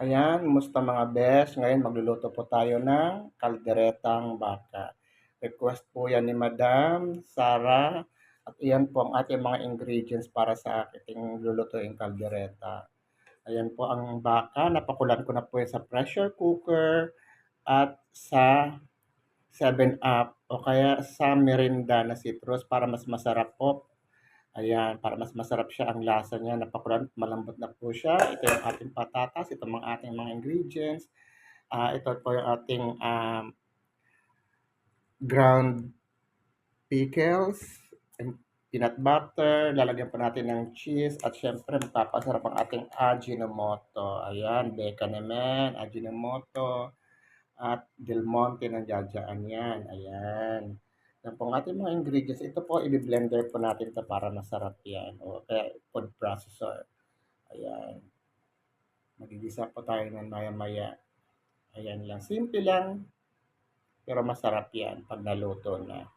Ayan, musta mga bes? Ngayon magluluto po tayo ng kalderetang baka. Request po yan ni Madam Sara. At iyan po ang ating mga ingredients para sa ating lulutuing kaldereta. Ayan po ang baka. Napakulan ko na po yan sa pressure cooker at sa 7-Up o kaya sa Mirinda na citrus para mas masarap po. Ayan, para mas masarap siya ang lasa niya. Napakulan, malambot na po siya. Ito yung ating patatas, ito ang ating mga ingredients. Ito po yung ating ground pickles, and peanut butter, lalagyan pa natin ng cheese, at syempre magpapasarap ang ating Ajinomoto. Ayan, Beka naman, Ajinomoto, at Del Monte ng jajaan yan. Ayan. Yan po ang ating mga ingredients. Ito po, i-blender po natin ito para masarap yan. O kaya food processor. Ayan. Magigisa po tayo ng maya-maya. Ayan lang. Simple lang, pero masarap yan pag naluto na.